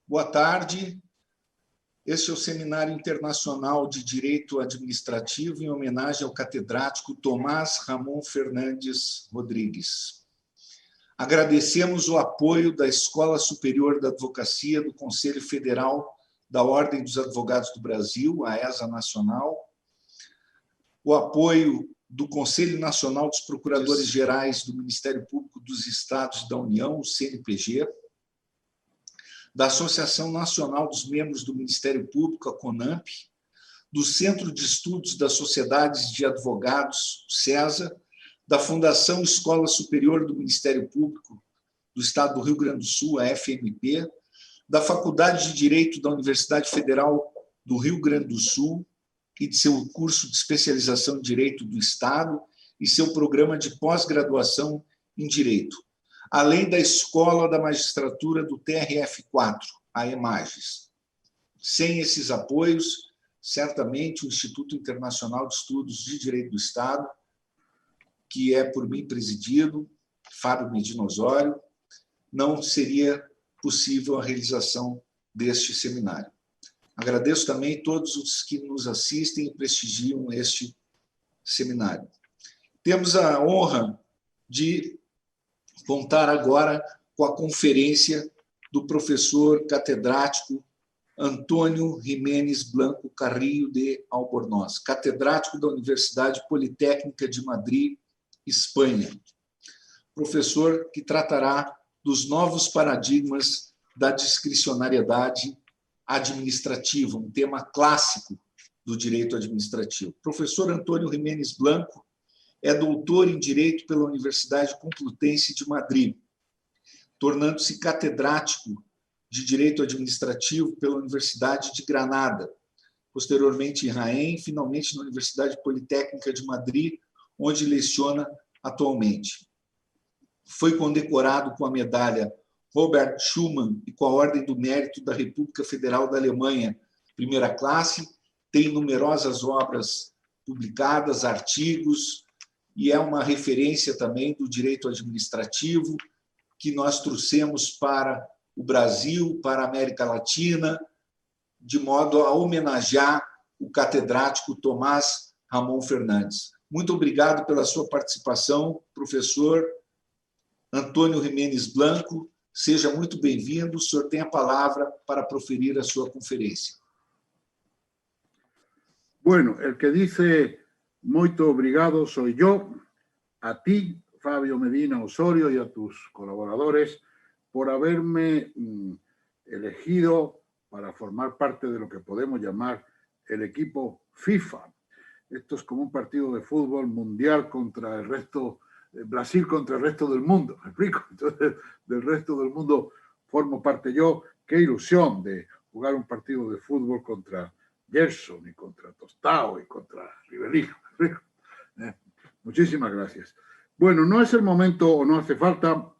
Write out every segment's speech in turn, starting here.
Boa tarde. Este é o Seminário Internacional de Direito Administrativo em homenagem ao catedrático Tomás Ramon Fernandes Rodrigues. Agradecemos o apoio da Escola Superior da Advocacia do Conselho Federal da Ordem dos Advogados do Brasil, a ESA Nacional, o apoio do Conselho Nacional dos Procuradores Gerais do Ministério Público dos Estados e da União, o CNPG, da Associação Nacional dos Membros do Ministério Público, a CONAMP, do Centro de Estudos das Sociedades de Advogados, o CESA, da Fundação Escola Superior do Ministério Público do Estado do Rio Grande do Sul, a FMP, da Faculdade de Direito da Universidade Federal do Rio Grande do Sul e de seu curso de especialização em Direito do Estado e seu programa de pós-graduação em Direito, além da Escola da Magistratura do TRF4, a EMAGES. Sem esses apoios, certamente o Instituto Internacional de Estudos de Direito do Estado, que é por mim presidido, Fábio Medina Osório, não seria possível a realização deste seminário. Agradeço também a todos os que nos assistem e prestigiam este seminário. Temos a honra de contar agora com a conferência do professor catedrático Antônio Jiménez Blanco Carrillo de Albornoz, catedrático da Universidade Politécnica de Madrid, Espanha. Professor que tratará dos novos paradigmas da discricionariedade administrativa, um tema clássico do direito administrativo. Professor Antônio Jiménez Blanco é doutor em Direito pela Universidade Complutense de Madrid, tornando-se catedrático de Direito Administrativo pela Universidade de Granada, posteriormente em Jaén e finalmente na Universidade Politécnica de Madrid, onde leciona atualmente. Foi condecorado com a medalha Robert Schuman e com a Ordem do Mérito da República Federal da Alemanha, primeira classe, tem numerosas obras publicadas, artigos, e é uma referência também do direito administrativo que nós trouxemos para o Brasil, para a América Latina, de modo a homenagear o catedrático Tomás Ramon Fernandes. Muito obrigado pela sua participação, professor Antônio Jiménez Blanco. Seja muito bem-vindo. O senhor tem a palavra para proferir a sua conferência. Bueno, el que dice muito obrigado soy yo, a ti, Fabio Medina Osorio, y a tus colaboradores por haberme elegido para formar parte de lo que podemos llamar el equipo FIFA. Esto es como un partido de fútbol mundial contra el resto, Brasil contra el resto del mundo, ¿me explico? Entonces, del resto del mundo formo parte yo. Qué ilusión de jugar un partido de fútbol contra Gerson y contra Tostao y contra Rivelino, ¿me explico? Muchísimas gracias. Bueno, no es el momento o no hace falta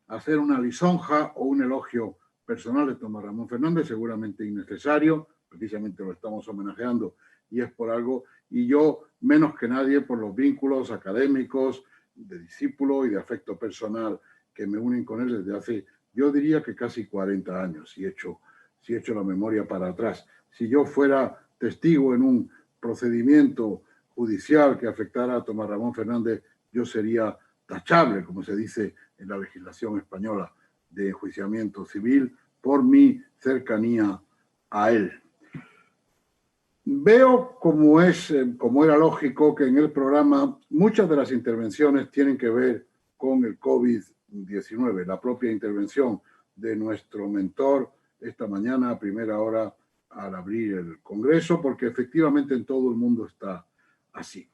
hacer una lisonja o un elogio personal de Tomás Ramón Fernández, seguramente innecesario, precisamente lo estamos homenajeando y es por algo, y yo menos que nadie por los vínculos académicos, de discípulo y de afecto personal que me unen con él desde hace, yo diría que casi 40 años, si echo la memoria para atrás. Si yo fuera testigo en un procedimiento judicial que afectara a Tomás Ramón Fernández, yo sería tachable, como se dice en la legislación española de enjuiciamiento civil, por mi cercanía a él. Veo, como era lógico, que en el programa muchas de las intervenciones tienen que ver con el COVID-19, la propia intervención de nuestro mentor esta mañana a primera hora al abrir el Congreso, porque efectivamente en todo el mundo está así.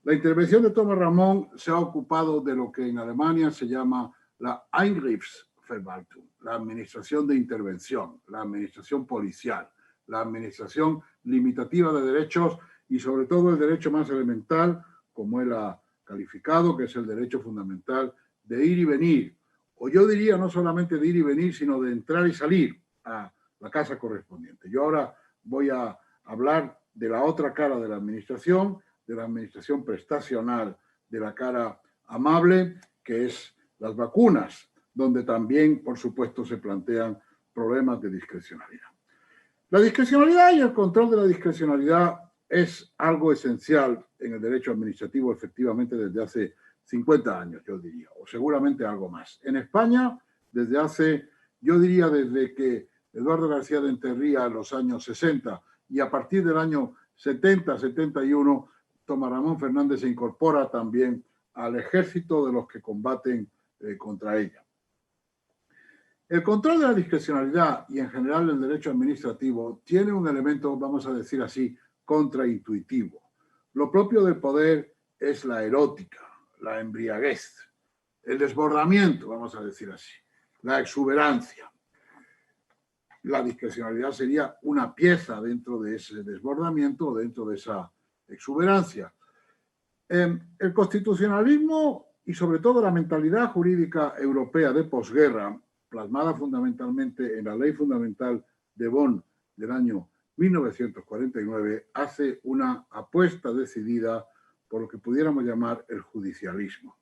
La intervención de Tomás Ramón se ha ocupado de lo que en Alemania se llama la Eingriffsverwaltung, la administración de intervención, la administración policial, la administración limitativa de derechos y sobre todo el derecho más elemental, como él ha calificado, que es el derecho fundamental de ir y venir. O yo diría no solamente de ir y venir, sino de entrar y salir a la casa correspondiente. Yo ahora voy a hablar de la otra cara de la administración prestacional, de la cara amable, que es las vacunas, donde también, por supuesto, se plantean problemas de discrecionalidad. La discrecionalidad y el control de la discrecionalidad es algo esencial en el derecho administrativo, efectivamente, desde hace 50 años, yo diría, o seguramente algo más. En España, desde hace, yo diría, desde que Eduardo García de Enterría en los años 60 y a partir del año 70-71, Tomás Ramón Fernández se incorpora también al ejército de los que combaten contra ella. El control de la discrecionalidad y en general el derecho administrativo tiene un elemento, vamos a decir así, contraintuitivo. Lo propio del poder es la erótica, la embriaguez, el desbordamiento, vamos a decir así, la exuberancia. La discrecionalidad sería una pieza dentro de ese desbordamiento o dentro de esa exuberancia. El constitucionalismo y sobre todo la mentalidad jurídica europea de posguerra, plasmada fundamentalmente en la Ley Fundamental de Bonn del año 1949, hace una apuesta decidida por lo que pudiéramos llamar el judicialismo.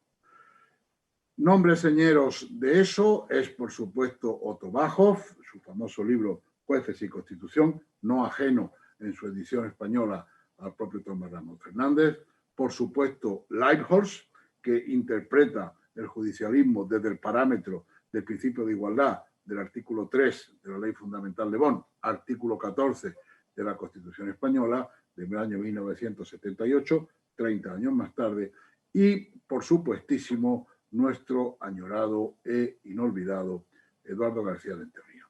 Nombre señeros de eso es, por supuesto, Otto Bauhoff, su famoso libro Jueces y Constitución, no ajeno en su edición española al propio Tomás Ramón Fernández. Por supuesto, Leiphorst, que interpreta el judicialismo desde el parámetro del principio de igualdad del artículo 3 de la Ley Fundamental de Bonn, artículo 14 de la Constitución Española del año 1978, 30 años más tarde, y, por supuestísimo, nuestro añorado e inolvidado Eduardo García de Enterría.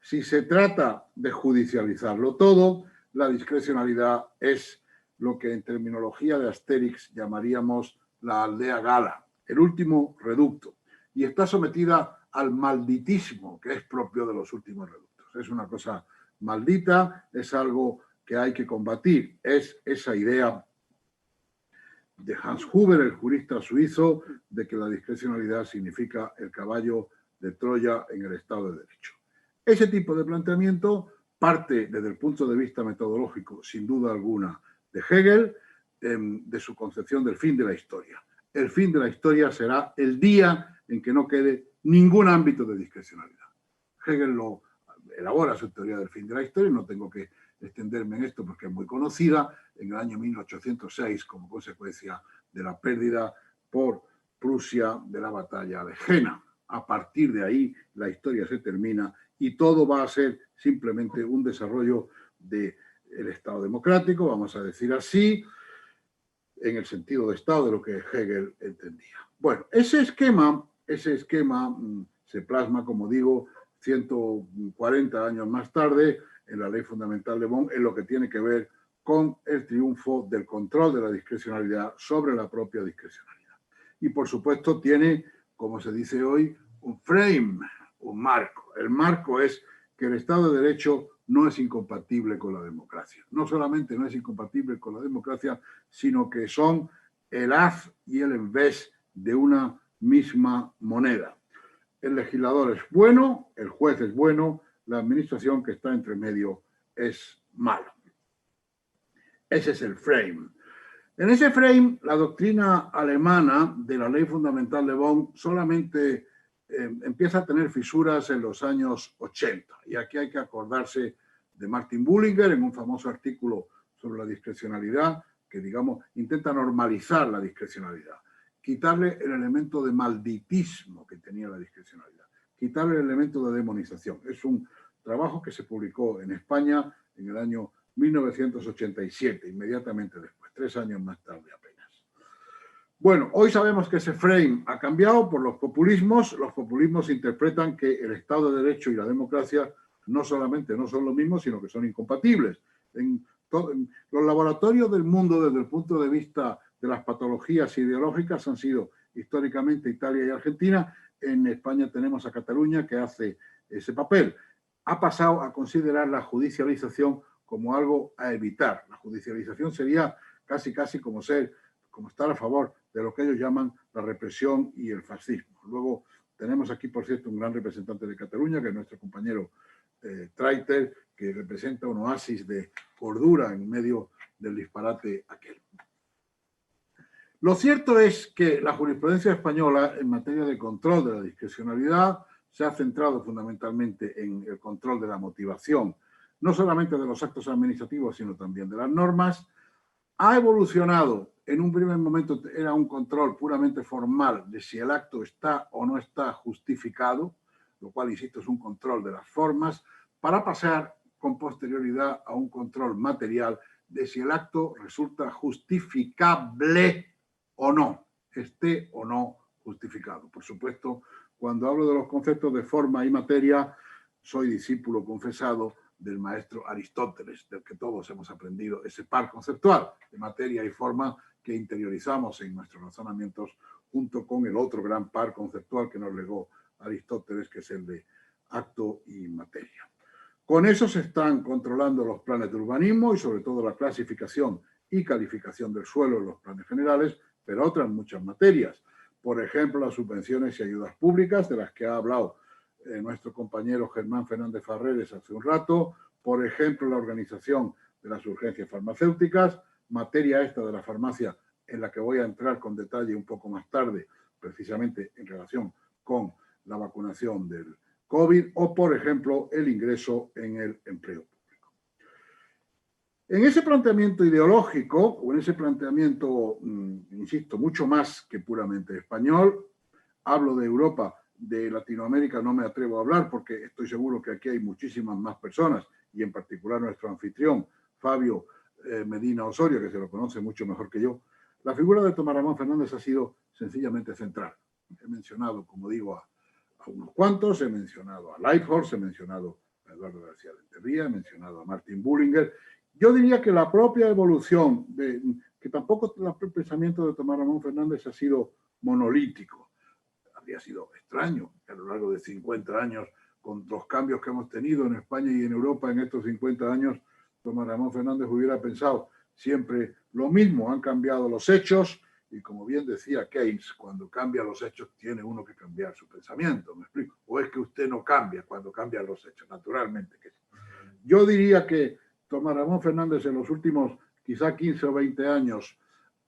Si se trata de judicializarlo todo, la discrecionalidad es lo que en terminología de Asterix llamaríamos la aldea gala, el último reducto, y está sometida al malditismo que es propio de los últimos reductos. Es una cosa maldita, es algo que hay que combatir, es esa idea de Hans Huber, el jurista suizo, de que la discrecionalidad significa el caballo de Troya en el Estado de Derecho. Ese tipo de planteamiento parte desde el punto de vista metodológico, sin duda alguna, de Hegel, de su concepción del fin de la historia. El fin de la historia será el día en que no quede ningún ámbito de discrecionalidad. Hegel lo elabora su teoría del fin de la historia, no tengo que extenderme en esto porque es muy conocida, en el año 1806 como consecuencia de la pérdida por Prusia de la batalla de Jena. A partir de ahí la historia se termina y todo va a ser simplemente un desarrollo del Estado democrático, vamos a decir así, en el sentido de Estado de lo que Hegel entendía. Bueno, ese esquema se plasma, como digo, 140 años más tarde en la Ley Fundamental de Bonn, en lo que tiene que ver con el triunfo del control de la discrecionalidad sobre la propia discrecionalidad. Y, por supuesto, tiene, como se dice hoy, un frame, un marco. El marco es que el Estado de Derecho no es incompatible con la democracia. No solamente no es incompatible con la democracia, sino que son el haz y el envés de una misma moneda. El legislador es bueno, el juez es bueno, la administración que está entre medio es mala. Ese es el frame. En ese frame, la doctrina alemana de la Ley Fundamental de Bonn solamente empieza a tener fisuras en los años 80. Y aquí hay que acordarse de Martin Bullinger en un famoso artículo sobre la discrecionalidad que, digamos, intenta normalizar la discrecionalidad, quitarle el elemento de malditismo que tenía la discrecionalidad, quitarle el elemento de demonización. Es un trabajo que se publicó en España en el año 1987, inmediatamente después, 3 años más tarde apenas. Bueno, hoy sabemos que ese frame ha cambiado por los populismos. Los populismos interpretan que el Estado de Derecho y la democracia no solamente no son lo mismo, sino que son incompatibles. En los laboratorios del mundo, desde el punto de vista de las patologías ideológicas, han sido históricamente Italia y Argentina. En España tenemos a Cataluña, que hace ese papel. Ha pasado a considerar la judicialización como algo a evitar. La judicialización sería casi como estar a favor de lo que ellos llaman la represión y el fascismo. Luego tenemos aquí, por cierto, un gran representante de Cataluña, que es nuestro compañero Traiter, que representa un oasis de cordura en medio del disparate aquel. Lo cierto es que la jurisprudencia española en materia de control de la discrecionalidad se ha centrado fundamentalmente en el control de la motivación, no solamente de los actos administrativos, sino también de las normas. Ha evolucionado, en un primer momento era un control puramente formal de si el acto está o no está justificado, lo cual, insisto, es un control de las formas, para pasar con posterioridad a un control material de si el acto resulta justificable o no, esté o no justificado. Por supuesto, cuando hablo de los conceptos de forma y materia, soy discípulo confesado del maestro Aristóteles, del que todos hemos aprendido ese par conceptual de materia y forma que interiorizamos en nuestros razonamientos junto con el otro gran par conceptual que nos legó Aristóteles, que es el de acto y materia. Con eso se están controlando los planes de urbanismo y sobre todo la clasificación y calificación del suelo en los planes generales, pero otras muchas materias. Por ejemplo, las subvenciones y ayudas públicas, de las que ha hablado nuestro compañero Germán Fernández Farreres hace un rato. Por ejemplo, la organización de las urgencias farmacéuticas, materia esta de la farmacia en la que voy a entrar con detalle un poco más tarde, precisamente en relación con la vacunación del COVID, o, por ejemplo, el ingreso en el empleo público. En ese planteamiento ideológico, o en ese planteamiento, insisto, mucho más que puramente español, hablo de Europa, de Latinoamérica no me atrevo a hablar porque estoy seguro que aquí hay muchísimas más personas, y en particular nuestro anfitrión, Fabio Medina Osorio, que se lo conoce mucho mejor que yo. La figura de Tomás Ramón Fernández ha sido sencillamente central. He mencionado, como digo, a unos cuantos, he mencionado a Lighthouse, he mencionado a Eduardo García Rentería, he mencionado a Martin Bullinger. Yo diría que la propia evolución, que tampoco el pensamiento de Tomás Ramón Fernández ha sido monolítico. Habría sido extraño que a lo largo de 50 años, con los cambios que hemos tenido en España y en Europa en estos 50 años, Tomás Ramón Fernández hubiera pensado siempre lo mismo. Han cambiado los hechos y, como bien decía Keynes, cuando cambia los hechos tiene uno que cambiar su pensamiento, ¿me explico? O es que usted no cambia cuando cambian los hechos, naturalmente que sí. Yo diría que Tomás Ramón Fernández en los últimos quizá 15 o 20 años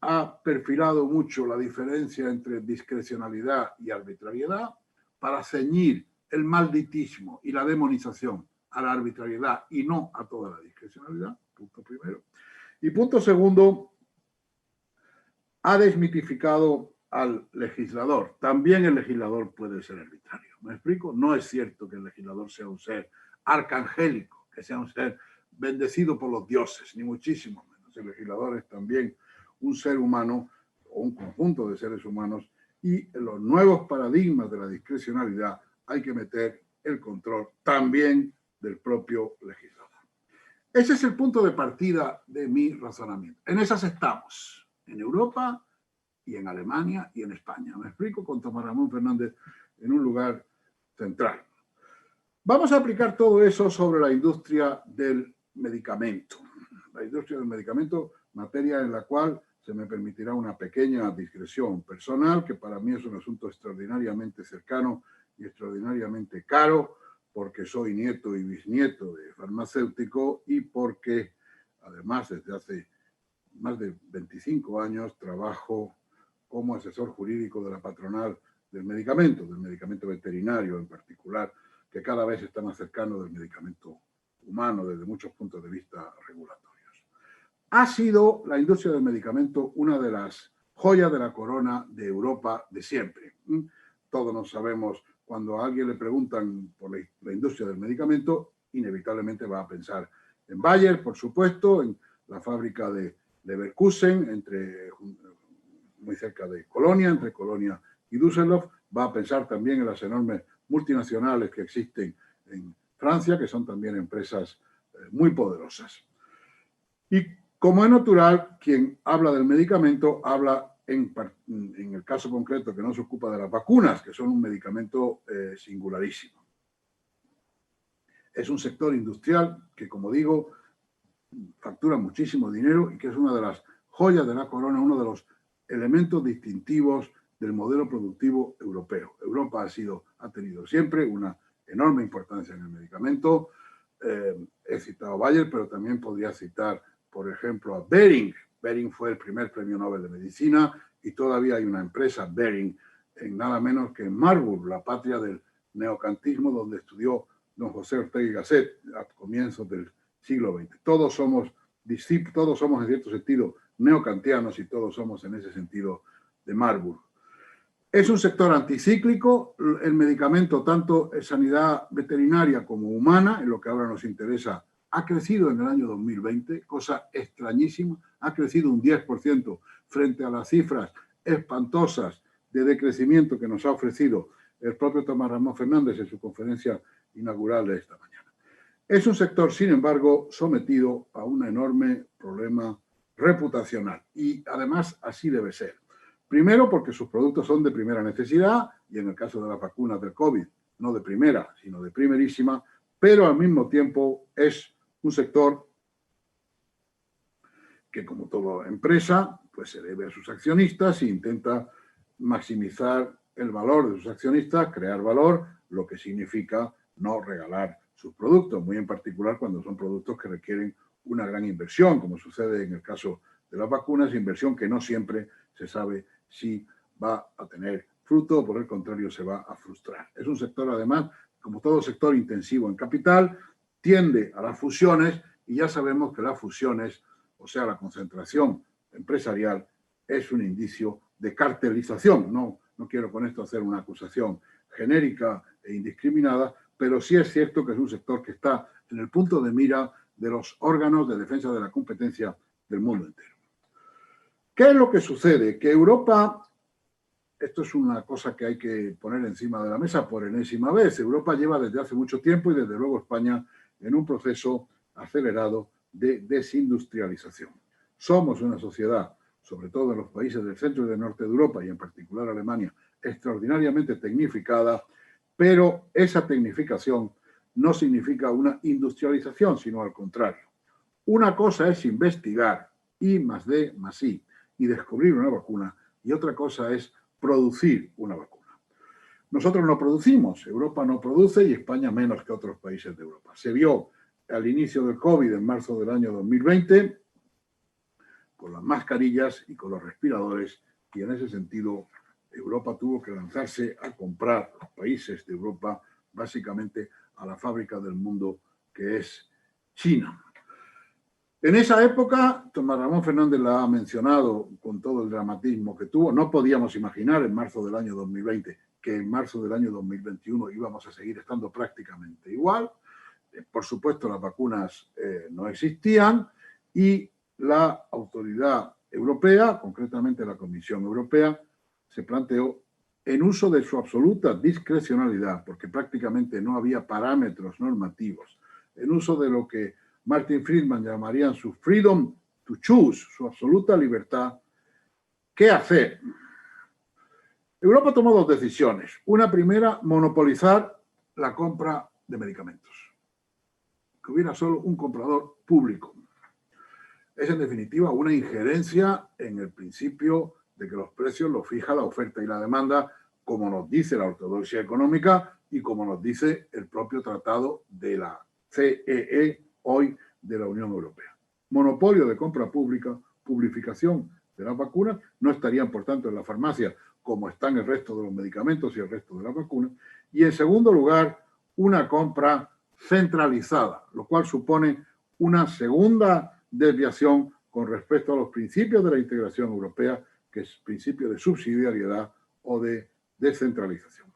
ha perfilado mucho la diferencia entre discrecionalidad y arbitrariedad para ceñir el malditismo y la demonización a la arbitrariedad y no a toda la discrecionalidad, punto primero. Y punto segundo, ha desmitificado al legislador. También el legislador puede ser arbitrario. ¿Me explico? No es cierto que el legislador sea un ser arcangélico, que sea un ser bendecido por los dioses, ni muchísimo menos. El legislador es también un ser humano o un conjunto de seres humanos, y en los nuevos paradigmas de la discrecionalidad hay que meter el control también del propio legislador. Ese es el punto de partida de mi razonamiento. En esas estamos, en Europa y en Alemania y en España. Me explico, con Tomás Ramón Fernández en un lugar central. Vamos a aplicar todo eso sobre la industria del medicamento. La industria del medicamento, materia en la cual se me permitirá una pequeña digresión personal, que para mí es un asunto extraordinariamente cercano y extraordinariamente caro, porque soy nieto y bisnieto de farmacéutico y porque, además, desde hace más de 25 años trabajo como asesor jurídico de la patronal del medicamento veterinario en particular, que cada vez está más cercano del medicamento humano desde muchos puntos de vista regulatorios. Ha sido la industria del medicamento una de las joyas de la corona de Europa de siempre. Todos nos sabemos, cuando a alguien le preguntan por la industria del medicamento, inevitablemente va a pensar en Bayer, por supuesto, en la fábrica de Leverkusen, muy cerca de Colonia, entre Colonia y Düsseldorf. Va a pensar también en las enormes multinacionales que existen en Francia, que son también empresas muy poderosas. Y como es natural, quien habla del medicamento habla en el caso concreto que no se ocupa de las vacunas, que son un medicamento singularísimo. Es un sector industrial que, como digo, factura muchísimo dinero y que es una de las joyas de la corona, uno de los elementos distintivos del modelo productivo europeo. Europa ha tenido siempre una enorme importancia en el medicamento. He citado a Bayer, pero también podría citar, por ejemplo, a Behring. Behring fue el primer premio Nobel de Medicina y todavía hay una empresa, Behring, en nada menos que en Marburg, la patria del neocantismo, donde estudió don José Ortega y Gasset a comienzos del siglo XX. Todos somos discípulos, todos somos en cierto sentido neocantianos y todos somos en ese sentido de Marburg. Es un sector anticíclico, el medicamento, tanto en sanidad veterinaria como humana, en lo que ahora nos interesa, ha crecido en el año 2020, cosa extrañísima, ha crecido un 10% frente a las cifras espantosas de decrecimiento que nos ha ofrecido el propio Tomás Ramón Fernández en su conferencia inaugural de esta mañana. Es un sector, sin embargo, sometido a un enorme problema reputacional y además así debe ser. Primero, porque sus productos son de primera necesidad y en el caso de las vacunas del COVID, no de primera, sino de primerísima, pero al mismo tiempo es un sector que, como toda empresa, pues se debe a sus accionistas e intenta maximizar el valor de sus accionistas, crear valor, lo que significa no regalar sus productos, muy en particular cuando son productos que requieren una gran inversión, como sucede en el caso de las vacunas, inversión que no siempre se sabe si va a tener fruto o por el contrario se va a frustrar. Es un sector, además, como todo sector intensivo en capital, tiende a las fusiones y ya sabemos que las fusiones, o sea, la concentración empresarial, es un indicio de cartelización. No quiero con esto hacer una acusación genérica e indiscriminada, pero sí es cierto que es un sector que está en el punto de mira de los órganos de defensa de la competencia del mundo entero. ¿Qué es lo que sucede? Que Europa, esto es una cosa que hay que poner encima de la mesa por enésima vez, Europa lleva desde hace mucho tiempo y desde luego España en un proceso acelerado de desindustrialización. Somos una sociedad, sobre todo en los países del centro y del norte de Europa y en particular Alemania, extraordinariamente tecnificada, pero esa tecnificación no significa una industrialización, sino al contrario. Una cosa es investigar, I+D+I, y descubrir una vacuna, y otra cosa es producir una vacuna. Nosotros no producimos, Europa no produce y España menos que otros países de Europa. Se vio al inicio del COVID en marzo del año 2020 con las mascarillas y con los respiradores, y en ese sentido Europa tuvo que lanzarse a comprar, los países de Europa, básicamente a la fábrica del mundo que es China. En esa época, Tomás Ramón Fernández la ha mencionado con todo el dramatismo que tuvo, no podíamos imaginar en marzo del año 2020 que en marzo del año 2021 íbamos a seguir estando prácticamente igual. Por supuesto, las vacunas no existían y la autoridad europea, concretamente la Comisión Europea, se planteó en uso de su absoluta discrecionalidad, porque prácticamente no había parámetros normativos, en uso de lo que Martin Friedman llamarían su freedom to choose, su absoluta libertad. ¿Qué hacer? Europa tomó dos decisiones. Una primera, monopolizar la compra de medicamentos. Que hubiera solo un comprador público. Es en definitiva una injerencia en el principio de que los precios los fija la oferta y la demanda, como nos dice la ortodoxia económica y como nos dice el propio tratado de la CEE, hoy de la Unión Europea. Monopolio de compra pública, publificación de las vacunas, no estarían por tanto en la farmacia como están el resto de los medicamentos y el resto de las vacunas. Y en segundo lugar, una compra centralizada, lo cual supone una segunda desviación con respecto a los principios de la integración europea, que es principio de subsidiariedad o de descentralización.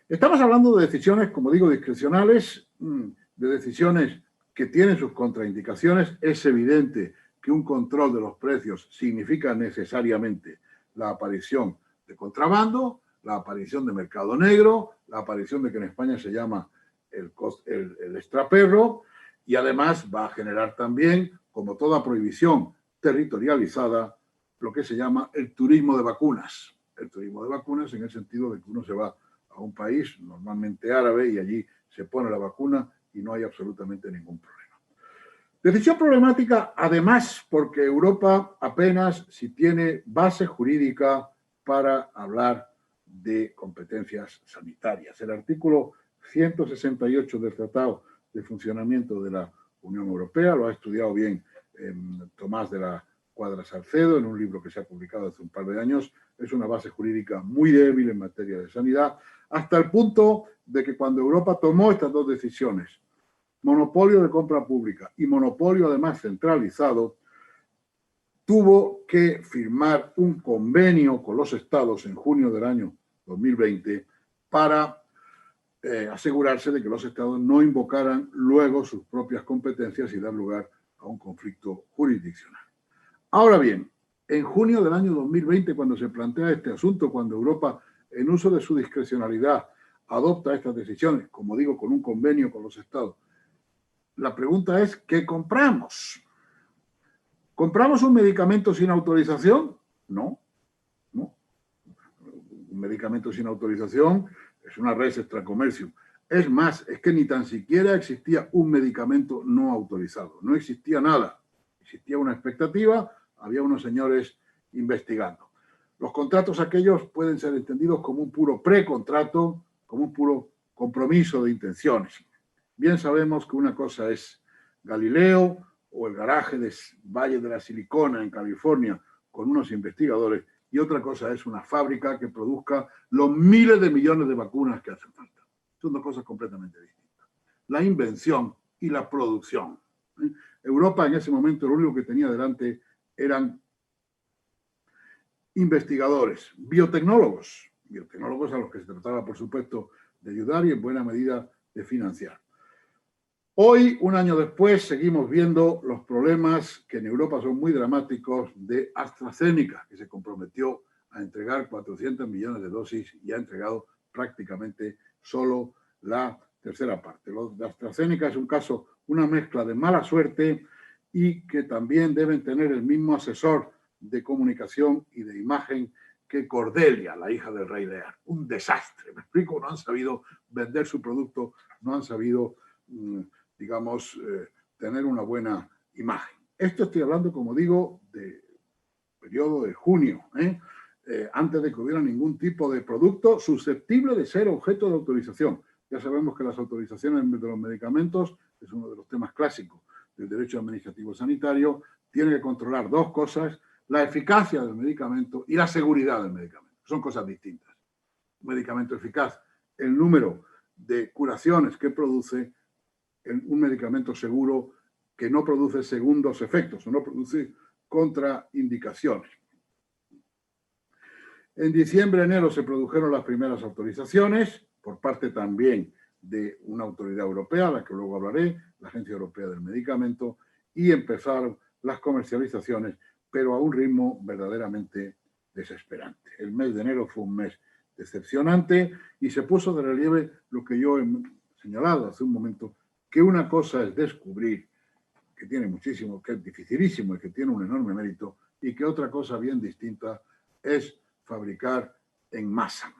Estamos hablando de decisiones, como digo, discrecionales, de decisiones que tienen sus contraindicaciones. Es evidente que un control de los precios significa necesariamente la aparición de contrabando, la aparición de mercado negro, la aparición de que en España se llama el extraperro, y además va a generar también, como toda prohibición territorializada, lo que se llama el turismo de vacunas. El turismo de vacunas en el sentido de que uno se va a un país normalmente árabe y allí se pone la vacuna y no hay absolutamente ningún problema. Decisión problemática, además, porque Europa apenas si tiene base jurídica para hablar de competencias sanitarias. El artículo 168 del Tratado de Funcionamiento de la Unión Europea lo ha estudiado bien Tomás de la Cuadra Salcedo en un libro que se ha publicado hace un par de años, es una base jurídica muy débil en materia de sanidad, hasta el punto de que cuando Europa tomó estas dos decisiones, monopolio de compra pública y monopolio además centralizado, tuvo que firmar un convenio con los estados en junio del año 2020 para asegurarse de que los estados no invocaran luego sus propias competencias y dar lugar a un conflicto jurisdiccional. Ahora bien, en junio del año 2020, cuando se plantea este asunto, cuando Europa, en uso de su discrecionalidad, adopta estas decisiones, como digo, con un convenio con los estados, la pregunta es, ¿qué compramos? ¿Compramos un medicamento sin autorización? No, no. Un medicamento sin autorización es una res extra comercio. Es más, es que ni tan siquiera existía un medicamento no autorizado. No existía nada. Existía una expectativa, había unos señores investigando. Los contratos aquellos pueden ser entendidos como un puro precontrato, como un puro compromiso de intenciones. Bien sabemos que una cosa es Galileo o el garaje de Valle de la Silicona en California con unos investigadores y otra cosa es una fábrica que produzca los miles de millones de vacunas que hacen falta. Son dos cosas completamente distintas. La invención y la producción. Europa en ese momento lo único que tenía delante eran investigadores, biotecnólogos a los que se trataba, por supuesto, de ayudar y en buena medida de financiar. Hoy, un año después, seguimos viendo los problemas que en Europa son muy dramáticos de AstraZeneca, que se comprometió a entregar 400 millones de dosis y ha entregado prácticamente solo la tercera parte. Lo de AstraZeneca es un caso, una mezcla de mala suerte y que también deben tener el mismo asesor de comunicación y de imagen que Cordelia, la hija del rey Lear. Un desastre, me explico, no han sabido vender su producto, no han sabido, digamos, tener una buena imagen. Esto estoy hablando, como digo, de periodo de junio, antes de que hubiera ningún tipo de producto susceptible de ser objeto de autorización. Ya sabemos que las autorizaciones de los medicamentos es uno de los temas clásicos del derecho administrativo sanitario. Tiene que controlar dos cosas: la eficacia del medicamento y la seguridad del medicamento. Son cosas distintas. Un medicamento eficaz, el número de curaciones que produce, un medicamento seguro que no produce segundos efectos o no produce contraindicaciones. En diciembre, enero se produjeron las primeras autorizaciones por parte también de una autoridad europea, a la que luego hablaré, la Agencia Europea del Medicamento, y empezaron las comercializaciones, pero a un ritmo verdaderamente desesperante. El mes de enero fue un mes decepcionante y se puso de relieve lo que yo he señalado hace un momento, que una cosa es descubrir, que tiene muchísimo, que es dificilísimo y que tiene un enorme mérito, y que otra cosa bien distinta es fabricar en masa.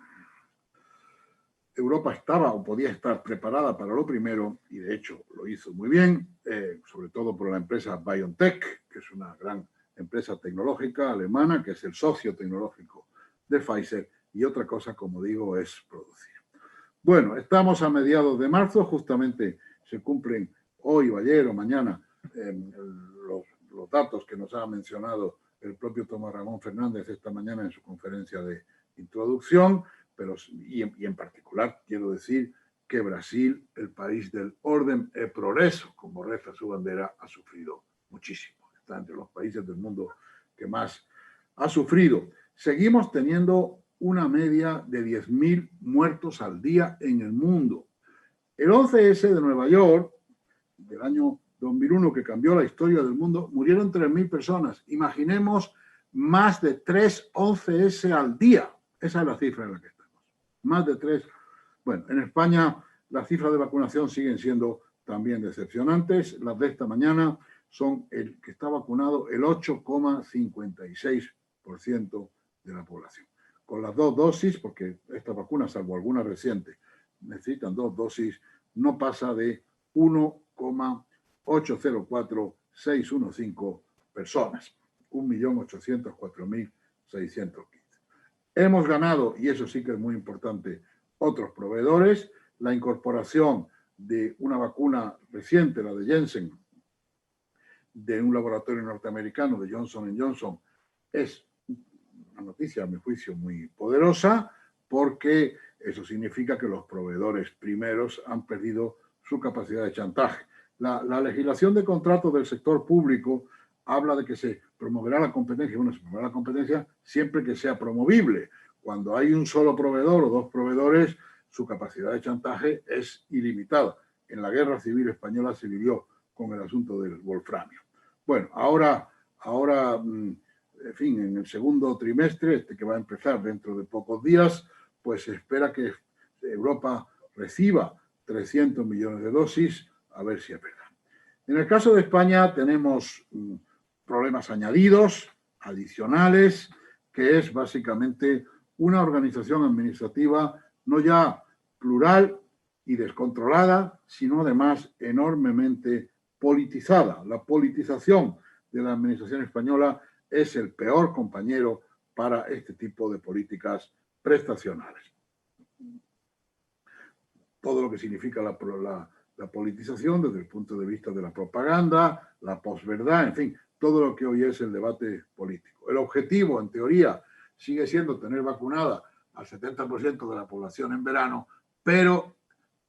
Europa estaba o podía estar preparada para lo primero y de hecho lo hizo muy bien, sobre todo por la empresa BioNTech, que es una gran empresa tecnológica alemana, que es el socio tecnológico de Pfizer, y otra cosa, como digo, es producir. Bueno, estamos a mediados de marzo, justamente se cumplen hoy o ayer o mañana los datos que nos ha mencionado el propio Tomás Ramón Fernández esta mañana en su conferencia de introducción, pero y en particular quiero decir que Brasil, el país del orden y progreso, como reza su bandera, ha sufrido muchísimo. Está entre los países del mundo que más ha sufrido. Seguimos teniendo una media de 10.000 muertos al día en el mundo. El 11S de Nueva York, del año 2001, que cambió la historia del mundo, murieron 3.000 personas. Imaginemos más de 3 11S al día. Esa es la cifra en la que estamos. Más de 3. Bueno, en España las cifras de vacunación siguen siendo también decepcionantes. Las de esta mañana son el que está vacunado el 8,56% de la población. Con las 2 dosis, porque esta vacuna, salvo alguna reciente, necesitan 2 dosis, no pasa de 1,804615 personas. 1.804.615. Hemos ganado, y eso sí que es muy importante, otros proveedores. La incorporación de una vacuna reciente, la de Janssen, de un laboratorio norteamericano, de Johnson & Johnson, es una noticia, a mi juicio, muy poderosa, porque eso significa que los proveedores primeros han perdido su capacidad de chantaje. La legislación de contratos del sector público habla de que se promoverá la competencia. Bueno, se promoverá la competencia siempre que sea promovible. Cuando hay un solo proveedor o dos proveedores, su capacidad de chantaje es ilimitada. En la Guerra Civil Española se vivió con el asunto del wolframio. Bueno, ahora en fin, en el segundo trimestre, que va a empezar dentro de pocos días, pues se espera que Europa reciba 300 millones de dosis, a ver si es verdad. En el caso de España tenemos problemas añadidos, adicionales, que es básicamente una organización administrativa no ya plural y descontrolada, sino además enormemente politizada. La politización de la administración española es el peor compañero para este tipo de políticas prestacionales. Todo lo que significa la politización desde el punto de vista de la propaganda, la posverdad, en fin, todo lo que hoy es el debate político. El objetivo, en teoría, sigue siendo tener vacunada al 70% de la población en verano, pero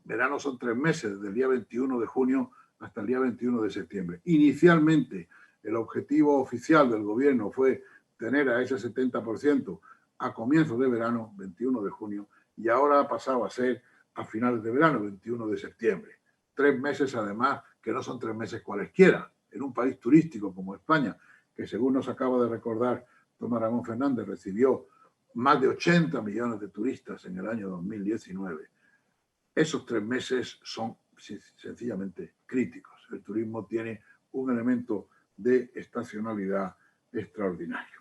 verano son 3 meses, desde el día 21 de junio hasta el día 21 de septiembre. Inicialmente, el objetivo oficial del gobierno fue tener a ese 70% a comienzos de verano, 21 de junio, y ahora ha pasado a ser a finales de verano, 21 de septiembre. 3 meses, además, que no son 3 meses cualesquiera, en un país turístico como España, que según nos acaba de recordar Tomás Ramón Fernández, recibió más de 80 millones de turistas en el año 2019. Esos 3 meses son sencillamente críticos. El turismo tiene un elemento de estacionalidad extraordinario.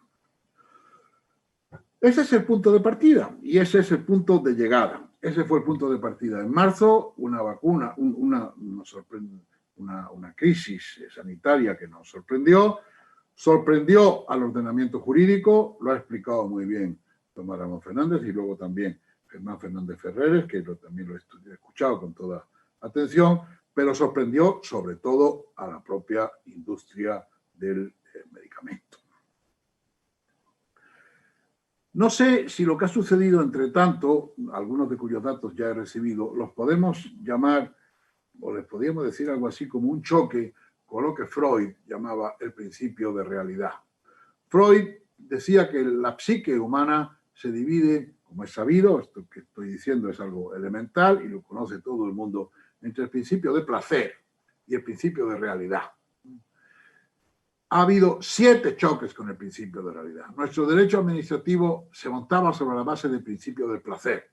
Ese es el punto de partida y ese es el punto de llegada. Ese fue el punto de partida. En marzo, una vacuna, una crisis sanitaria que nos sorprendió al ordenamiento jurídico, lo ha explicado muy bien Tomás Ramón Fernández y luego también Germán Fernández Ferreres, que también lo he escuchado con toda atención, pero sorprendió sobre todo a la propia industria del medicamento. No sé si lo que ha sucedido entre tanto, algunos de cuyos datos ya he recibido, los podemos llamar, o les podríamos decir algo así como un choque con lo que Freud llamaba el principio de realidad. Freud decía que la psique humana se divide, como es sabido, esto que estoy diciendo es algo elemental y lo conoce todo el mundo, entre el principio de placer y el principio de realidad. Ha habido 7 choques con el principio de realidad. Nuestro derecho administrativo se montaba sobre la base del principio del placer.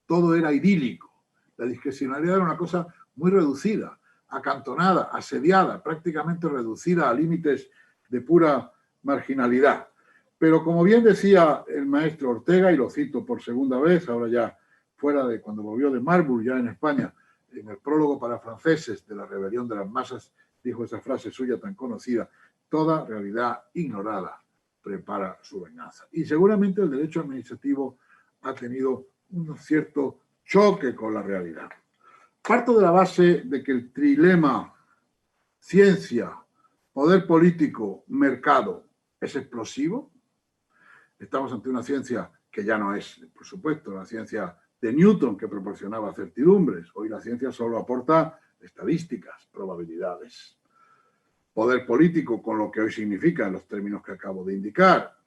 Todo era idílico. La discrecionalidad era una cosa muy reducida, acantonada, asediada, prácticamente reducida a límites de pura marginalidad. Pero como bien decía el maestro Ortega, y lo cito por segunda vez, ahora ya fuera de cuando volvió de Marburg, ya en España, en el prólogo para franceses de la rebelión de las masas, dijo esa frase suya tan conocida: toda realidad ignorada prepara su venganza. Y seguramente el derecho administrativo ha tenido un cierto choque con la realidad. Parto de la base de que el trilema ciencia, poder político, mercado es explosivo. Estamos ante una ciencia que ya no es, por supuesto, la ciencia de Newton que proporcionaba certidumbres. Hoy la ciencia solo aporta estadísticas, probabilidades. Poder político con lo que hoy significa en los términos que acabo de indicar.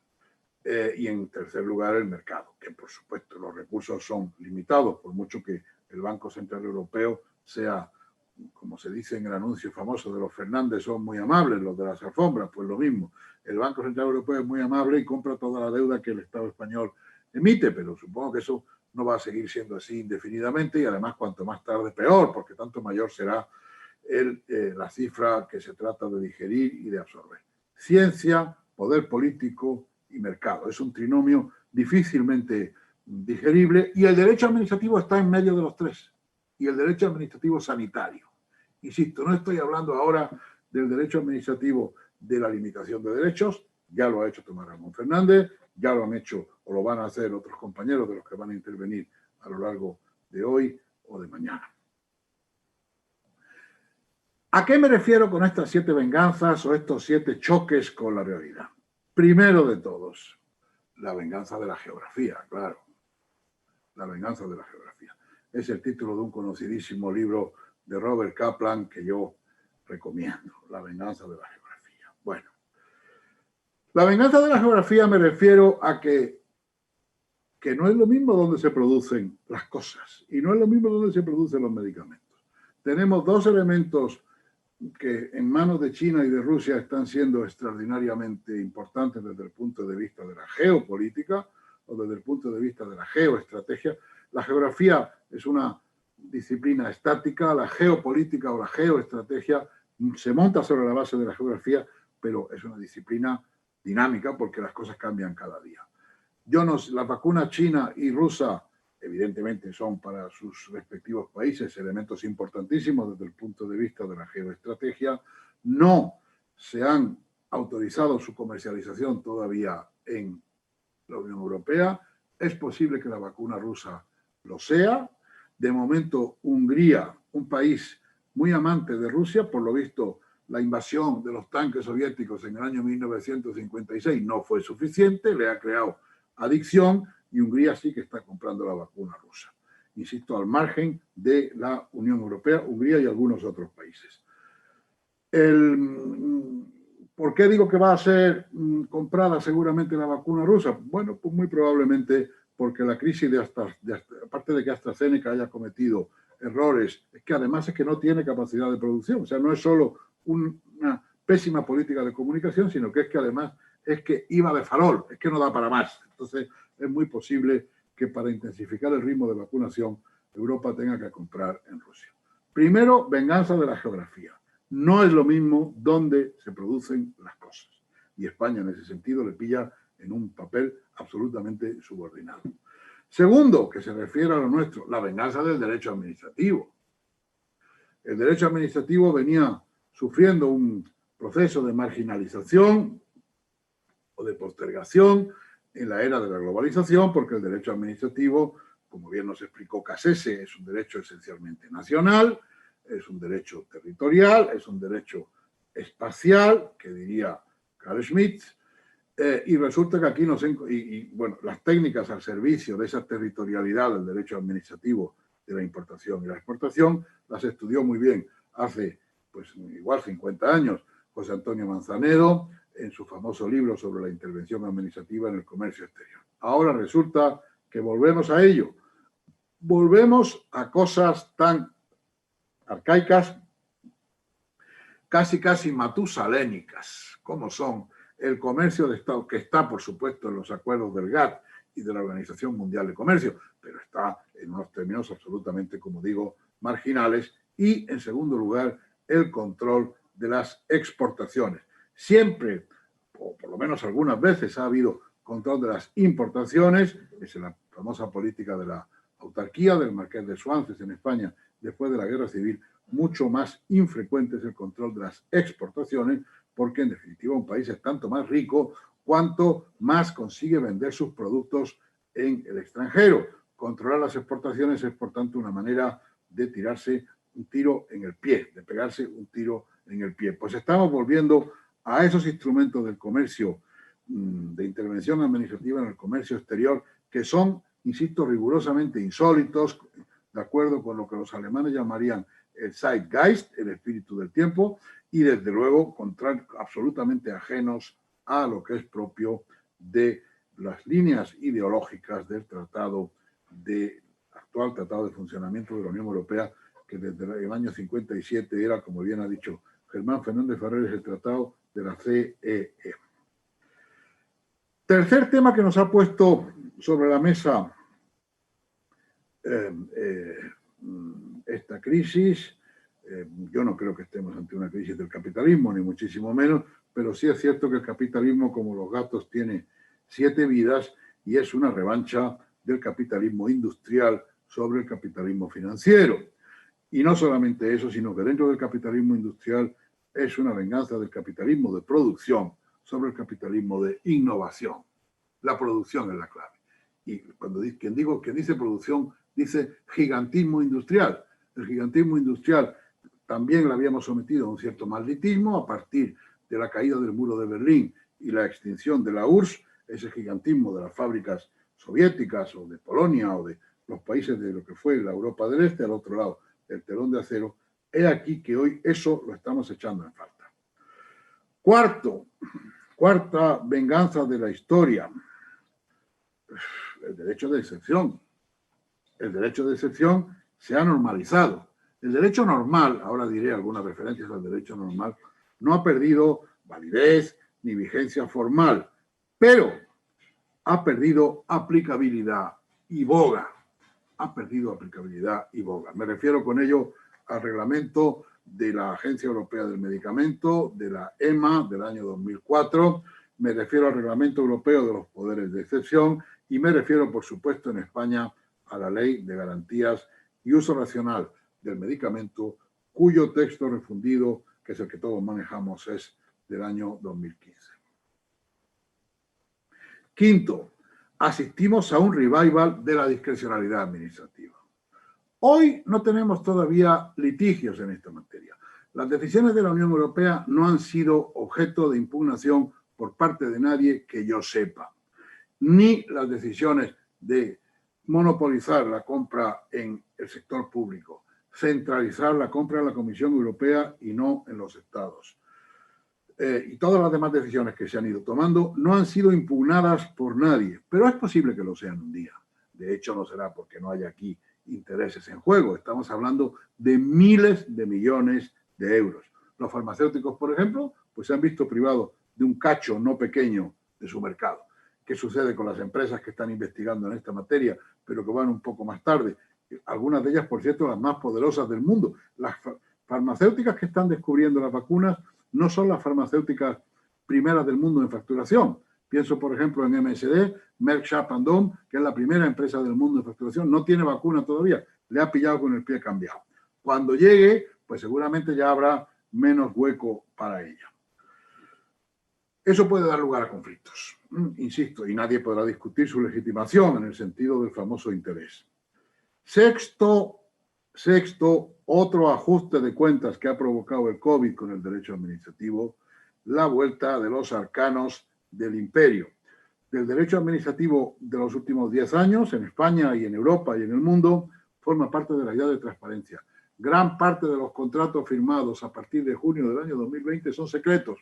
Y en tercer lugar el mercado, que por supuesto los recursos son limitados, por mucho que el Banco Central Europeo sea, como se dice en el anuncio famoso de los Fernández, son muy amables los de las alfombras, pues lo mismo. El Banco Central Europeo es muy amable y compra toda la deuda que el Estado español emite, pero supongo que eso no va a seguir siendo así indefinidamente y además cuanto más tarde peor, porque tanto mayor será la cifra que se trata de digerir y de absorber. Ciencia, poder político y mercado. Es un trinomio difícilmente digerible y el derecho administrativo está en medio de los tres. Y el derecho administrativo sanitario. Insisto, no estoy hablando ahora del derecho administrativo de la limitación de derechos, ya lo ha hecho Tomás Ramón Fernández, ya lo han hecho o lo van a hacer otros compañeros de los que van a intervenir a lo largo de hoy o de mañana. ¿A qué me refiero con estas 7 venganzas o estos 7 choques con la realidad? Primero de todos, La venganza de la geografía, claro. La venganza de la geografía. Es el título de un conocidísimo libro de Robert Kaplan que yo recomiendo. La venganza de la geografía. Bueno. La venganza de la geografía me refiero a que no es lo mismo donde se producen las cosas y no es lo mismo donde se producen los medicamentos. Tenemos dos elementos que en manos de China y de Rusia están siendo extraordinariamente importantes desde el punto de vista de la geopolítica o desde el punto de vista de la geoestrategia. La geografía es una disciplina estática, la geopolítica o la geoestrategia se monta sobre la base de la geografía, pero es una disciplina dinámica porque las cosas cambian cada día. Las vacunas china y rusa evidentemente son para sus respectivos países elementos importantísimos desde el punto de vista de la geoestrategia. No se han autorizado su comercialización todavía en la Unión Europea. Es posible que la vacuna rusa lo sea. De momento, Hungría, un país muy amante de Rusia, por lo visto, la invasión de los tanques soviéticos en el año 1956 no fue suficiente, le ha creado adicción y Hungría sí que está comprando la vacuna rusa. Insisto, al margen de la Unión Europea, Hungría y algunos otros países. ¿Por qué digo que va a ser comprada seguramente la vacuna rusa? Bueno, pues muy probablemente porque la crisis aparte de que AstraZeneca haya cometido errores, es que además es que no tiene capacidad de producción. O sea, no es solo una pésima política de comunicación, sino que es que además es que iba de farol, es que no da para más. Entonces, es muy posible que para intensificar el ritmo de vacunación, Europa tenga que comprar en Rusia. Primero, venganza de la geografía. No es lo mismo donde se producen las cosas. Y España, en ese sentido, le pilla en un papel absolutamente subordinado. Segundo, que se refiere a lo nuestro, la venganza del derecho administrativo. El derecho administrativo venía sufriendo un proceso de marginalización o de postergación en la era de la globalización, porque el derecho administrativo, como bien nos explicó Cassese, es un derecho esencialmente nacional, es un derecho territorial, es un derecho espacial, que diría Carl Schmitt, y resulta que aquí bueno, las técnicas al servicio de esa territorialidad del derecho administrativo de la importación y la exportación las estudió muy bien hace, pues igual 50 años, José Antonio Manzanedo, en su famoso libro sobre la intervención administrativa en el comercio exterior. Ahora resulta que volvemos a ello. Volvemos a cosas tan arcaicas, casi matusalénicas, como son el comercio de Estado, que está, por supuesto, en los acuerdos del GATT y de la Organización Mundial de Comercio, pero está en unos términos absolutamente, como digo, marginales. Y, en segundo lugar, el control de las exportaciones. Siempre, o por lo menos algunas veces, ha habido control de las importaciones, es la famosa política de la autarquía del Marqués de Suances en España después de la Guerra Civil. Mucho más infrecuente es el control de las exportaciones, porque en definitiva un país es tanto más rico cuanto más consigue vender sus productos en el extranjero. Controlar las exportaciones es, por tanto, una manera de tirarse un tiro en el pie, de pegarse un tiro en el pie. Pues estamos volviendo a esos instrumentos del comercio, de intervención administrativa en el comercio exterior, que son, insisto, rigurosamente insólitos, de acuerdo con lo que los alemanes llamarían el Zeitgeist, el espíritu del tiempo, y desde luego absolutamente ajenos a lo que es propio de las líneas ideológicas del actual Tratado de Funcionamiento de la Unión Europea, que desde el año 57 era, como bien ha dicho Germán Fernández Ferrer, el Tratado de la CEE. Tercer tema que nos ha puesto sobre la mesa esta crisis. Yo no creo que estemos ante una crisis del capitalismo, ni muchísimo menos, pero sí es cierto que el capitalismo, como los gatos, tiene 7 vidas y es una revancha del capitalismo industrial sobre el capitalismo financiero. Y no solamente eso, sino que dentro del capitalismo industrial es una venganza del capitalismo de producción sobre el capitalismo de innovación. La producción es la clave. Y cuando quien dice producción, dice gigantismo industrial. El gigantismo industrial también lo habíamos sometido a un cierto malditismo a partir de la caída del muro de Berlín y la extinción de la URSS. ese gigantismo de las fábricas soviéticas o de Polonia o de los países de lo que fue la Europa del Este al otro lado del telón de acero, he aquí que hoy eso lo estamos echando en falta. Cuarta venganza de la historia, el derecho de excepción. El derecho de excepción se ha normalizado. El derecho normal, ahora diré algunas referencias al derecho normal, no ha perdido validez ni vigencia formal, pero ha perdido aplicabilidad y boga. Ha perdido aplicabilidad y boga. Me refiero con ello al reglamento de la Agencia Europea del Medicamento, de la EMA del año 2004, me refiero al Reglamento Europeo de los Poderes de Excepción y me refiero, por supuesto, en España a la Ley de Garantías y Uso Racional del Medicamento, cuyo texto refundido, que es el que todos manejamos, es del año 2015. Quinto, asistimos a un revival de la discrecionalidad administrativa. Hoy no tenemos todavía litigios en esta materia. Las decisiones de la Unión Europea no han sido objeto de impugnación por parte de nadie que yo sepa, ni las decisiones de monopolizar la compra en el sector público, centralizar la compra en la Comisión Europea y no en los Estados. Y todas las demás decisiones que se han ido tomando no han sido impugnadas por nadie, pero es posible que lo sean un día. De hecho, no será porque no haya aquí intereses en juego. Estamos hablando de miles de millones de euros. Los farmacéuticos, por ejemplo, pues se han visto privados de un cacho no pequeño de su mercado. ¿Qué sucede con las empresas que están investigando en esta materia, pero que van un poco más tarde? Algunas de ellas, por cierto, las más poderosas del mundo. Las farmacéuticas que están descubriendo las vacunas no son las farmacéuticas primeras del mundo en facturación. Pienso, por ejemplo, en MSD, Merck Sharp & Dohme, que es la primera empresa del mundo en facturación, no tiene vacuna todavía, le ha pillado con el pie cambiado. Cuando llegue, pues seguramente ya habrá menos hueco para ella. Eso puede dar lugar a conflictos, insisto, y nadie podrá discutir su legitimación en el sentido del famoso interés. Sexto, otro ajuste de cuentas que ha provocado el COVID con el derecho administrativo, la vuelta de los arcanos del imperio. Del derecho administrativo de los últimos 10 años, en España y en Europa y en el mundo, forma parte de la idea de transparencia. Gran parte de los contratos firmados a partir de junio del año 2020 son secretos.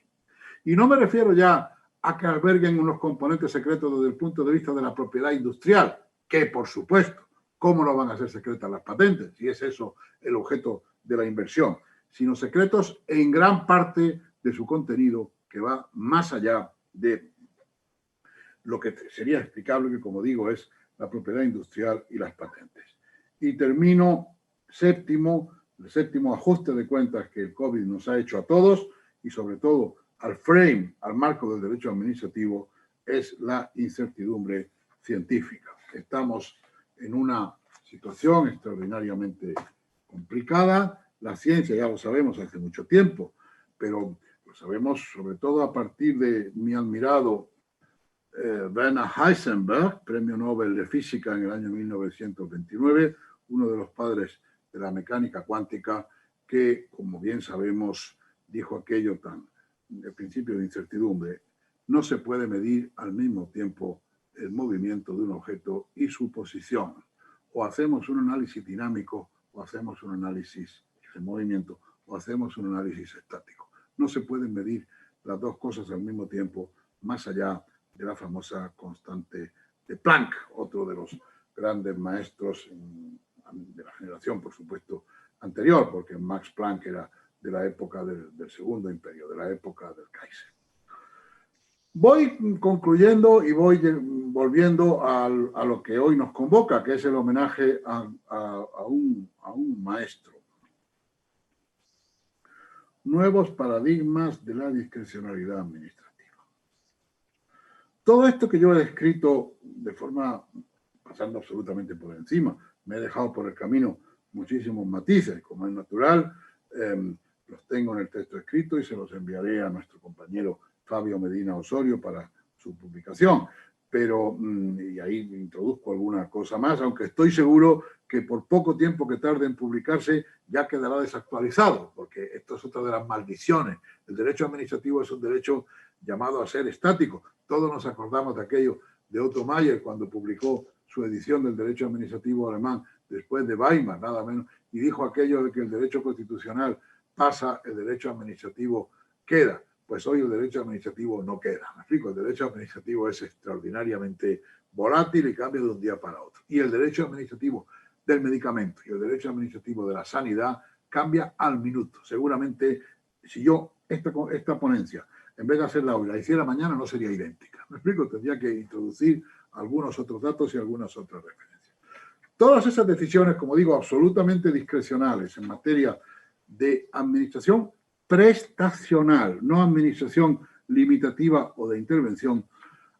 Y no me refiero ya a que alberguen unos componentes secretos desde el punto de vista de la propiedad industrial, que por supuesto, ¿cómo no van a ser secretas las patentes? Si es eso el objeto de la inversión, sino secretos en gran parte de su contenido que va más allá de lo que sería explicable, que como digo es la propiedad industrial y las patentes. Y termino, el séptimo ajuste de cuentas que el COVID nos ha hecho a todos y sobre todo al frame, al marco del derecho administrativo, es la incertidumbre científica. Estamos en una situación extraordinariamente complicada. La ciencia ya lo sabemos hace mucho tiempo, pero lo sabemos sobre todo a partir de mi admirado Werner Heisenberg, premio Nobel de Física en el año 1929, uno de los padres de la mecánica cuántica, que, como bien sabemos, dijo aquello tan el principio de incertidumbre: no se puede medir al mismo tiempo el movimiento de un objeto y su posición. O hacemos un análisis dinámico, o hacemos un análisis de movimiento, o hacemos un análisis estático. No se pueden medir las dos cosas al mismo tiempo, más allá de la famosa constante de Planck, otro de los grandes maestros de la generación, por supuesto, anterior, porque Max Planck era de la época del Segundo Imperio, de la época del Kaiser. Voy concluyendo y voy volviendo a lo que hoy nos convoca, que es el homenaje a un maestro. Nuevos paradigmas de la discrecionalidad administrativa. Todo esto que yo he descrito de forma, pasando absolutamente por encima, me he dejado por el camino muchísimos matices, como es natural, los tengo en el texto escrito y se los enviaré a nuestro compañero Fabio Medina Osorio para su publicación. Pero, y ahí introduzco alguna cosa más, aunque estoy seguro que por poco tiempo que tarde en publicarse ya quedará desactualizado, porque esto es otra de las maldiciones. El derecho administrativo es un derecho llamado a ser estático. Todos nos acordamos de aquello de Otto Mayer cuando publicó su edición del derecho administrativo alemán después de Weimar, nada menos, y dijo aquello de que el derecho constitucional pasa, el derecho administrativo queda. Pues hoy el derecho administrativo no queda. Me explico, el derecho administrativo es extraordinariamente volátil y cambia de un día para otro. Y el derecho administrativo del medicamento y el derecho administrativo de la sanidad cambia al minuto. Seguramente, si yo esta ponencia, en vez de hacerla hoy, la hiciera mañana, no sería idéntica. ¿Me explico? Tendría que introducir algunos otros datos y algunas otras referencias. Todas esas decisiones, como digo, absolutamente discrecionales en materia de administración prestacional, no administración limitativa o de intervención,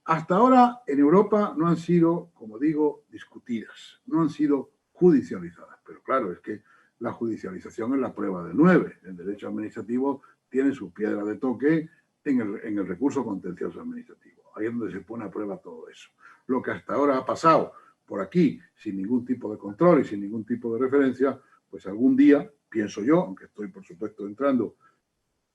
hasta ahora en Europa no han sido, como digo, discutidas, no han sido judicializadas. Pero claro, es que la judicialización es la prueba del 9. El derecho administrativo tiene su piedra de toque en el recurso contencioso administrativo. Ahí es donde se pone a prueba todo eso. Lo que hasta ahora ha pasado por aquí, sin ningún tipo de control y sin ningún tipo de referencia, pues algún día, pienso yo, aunque estoy por supuesto entrando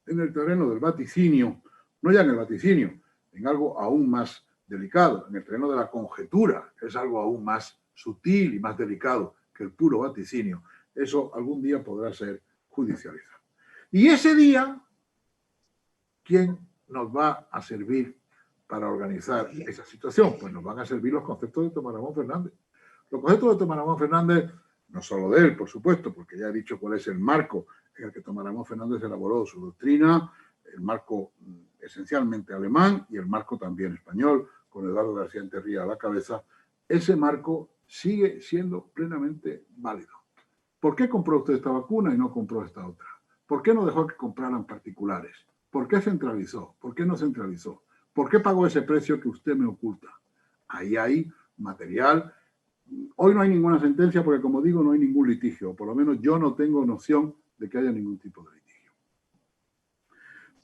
en el terreno del vaticinio, no ya en el vaticinio, en algo aún más delicado, en el terreno de la conjetura, que es algo aún más sutil y más delicado que el puro vaticinio, eso algún día podrá ser judicializado. Y ese día, ¿quién nos va a servir para organizar esa situación? Pues nos van a servir los conceptos de Tomás Ramón Fernández. Los conceptos de Tomás Ramón Fernández, no solo de él, por supuesto, porque ya he dicho cuál es el marco en el que Tomás Ramón Fernández elaboró su doctrina, el marco esencialmente alemán y el marco también español, con Eduardo García Enterría a la cabeza. Ese marco sigue siendo plenamente válido. ¿Por qué compró usted esta vacuna y no compró esta otra? ¿Por qué no dejó que compraran particulares? ¿Por qué centralizó? ¿Por qué no centralizó? ¿Por qué pagó ese precio que usted me oculta? Ahí hay material. Hoy no hay ninguna sentencia porque, como digo, no hay ningún litigio. Por lo menos yo no tengo noción de que haya ningún tipo de litigio.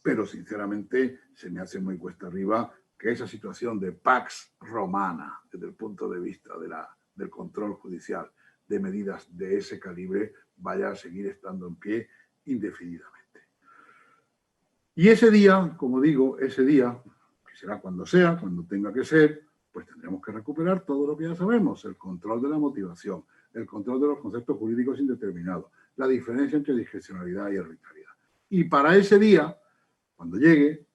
Pero, sinceramente, se me hace muy cuesta arriba que esa situación de pax romana, desde el punto de vista del control judicial de medidas de ese calibre, vaya a seguir estando en pie indefinidamente. Y ese día, como digo, ese día, que será cuando sea, cuando tenga que ser, pues tendremos que recuperar todo lo que ya sabemos, el control de la motivación, el control de los conceptos jurídicos indeterminados, la diferencia entre discrecionalidad y arbitrariedad. Y para ese día, cuando llegue,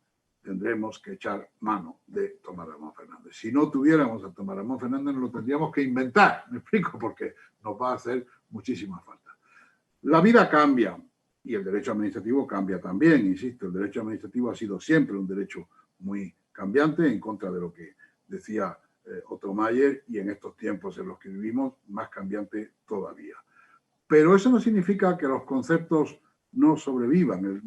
tendremos que echar mano de Tomás Ramón Fernández. Si no tuviéramos a Tomás Ramón Fernández, nos lo tendríamos que inventar, me explico, porque nos va a hacer muchísima falta. La vida cambia y el derecho administrativo cambia también, insisto, el derecho administrativo ha sido siempre un derecho muy cambiante, en contra de lo que decía Otto Mayer, y en estos tiempos en los que vivimos, más cambiante todavía. Pero eso no significa que los conceptos no sobrevivan.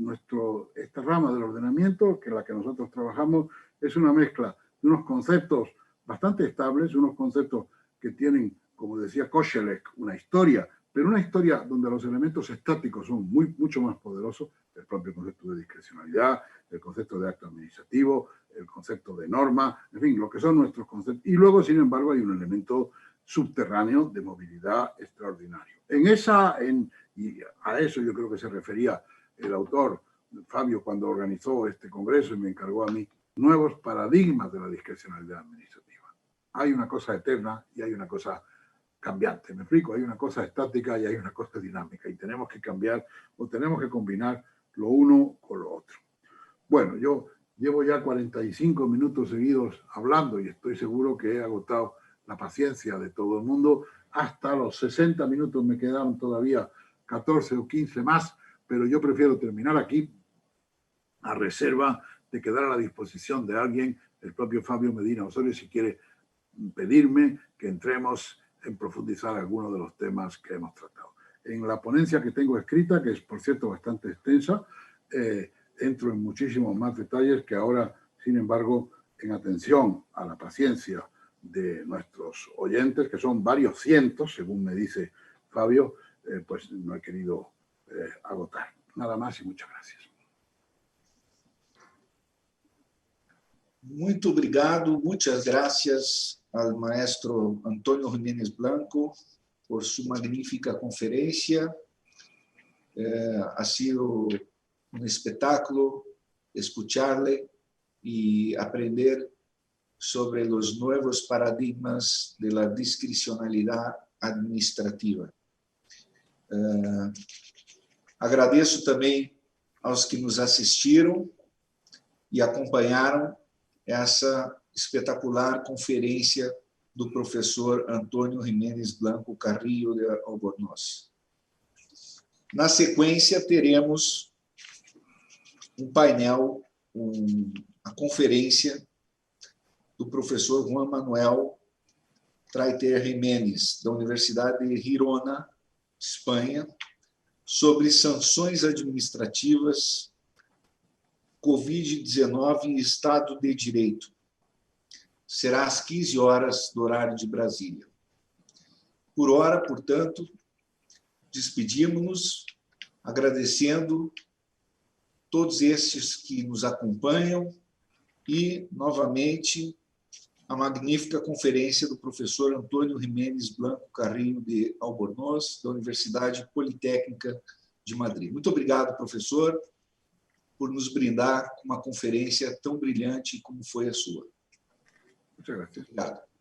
Esta rama del ordenamiento, que es la que nosotros trabajamos, es una mezcla de unos conceptos bastante estables, unos conceptos que tienen, como decía Koselleck, una historia, pero una historia donde los elementos estáticos son mucho más poderosos, el propio concepto de discrecionalidad, el concepto de acto administrativo, el concepto de norma, en fin, lo que son nuestros conceptos. Y luego, sin embargo, hay un elemento subterráneo de movilidad extraordinario. Y a eso yo creo que se refería el autor, Fabio, cuando organizó este congreso y me encargó a mí, nuevos paradigmas de la discrecionalidad administrativa. Hay una cosa eterna y hay una cosa cambiante, ¿me explico? Hay una cosa estática y hay una cosa dinámica y tenemos que cambiar o tenemos que combinar lo uno con lo otro. Bueno, yo llevo ya 45 minutos seguidos hablando y estoy seguro que he agotado la paciencia de todo el mundo. Hasta los 60 minutos me quedaron todavía 14 o 15 más, pero yo prefiero terminar aquí a reserva de quedar a la disposición de alguien, el propio Fabio Medina Osorio, si quiere pedirme que entremos en profundizar algunos de los temas que hemos tratado. En la ponencia que tengo escrita, que es por cierto bastante extensa, entro en muchísimos más detalles que ahora, sin embargo, en atención a la paciencia de nuestros oyentes, que son varios cientos, según me dice Fabio, pues no he querido agotar. Nada más y muchas gracias. Muito obrigado, muitas gracias ao maestro Antônio Jiménez Blanco por su magnífica conferencia. Ha sido un espectáculo escucharle y aprender sobre los nuevos paradigmas de la discricionalidad administrativa. Agradeço também aos que nos assistiram e acompanharam essa espetacular conferência do professor Antônio Jiménez Blanco Carrillo de Albornoz. Na sequência, teremos um painel, a conferência do professor Juan Manuel Traiter Jiménez, da Universidade de Girona, Espanha, sobre sanções administrativas, Covid-19 e Estado de Direito. Será às 15 horas do horário de Brasília. Por hora, portanto, despedimos-nos, agradecendo todos estes que nos acompanham e, novamente, a magnífica conferência do professor Antônio Jiménez Blanco Carrillo de Albornoz, da Universidade Politécnica de Madrid. Muito obrigado, professor, por nos brindar com uma conferência tão brilhante como foi a sua. Muchas gracias. Obrigado.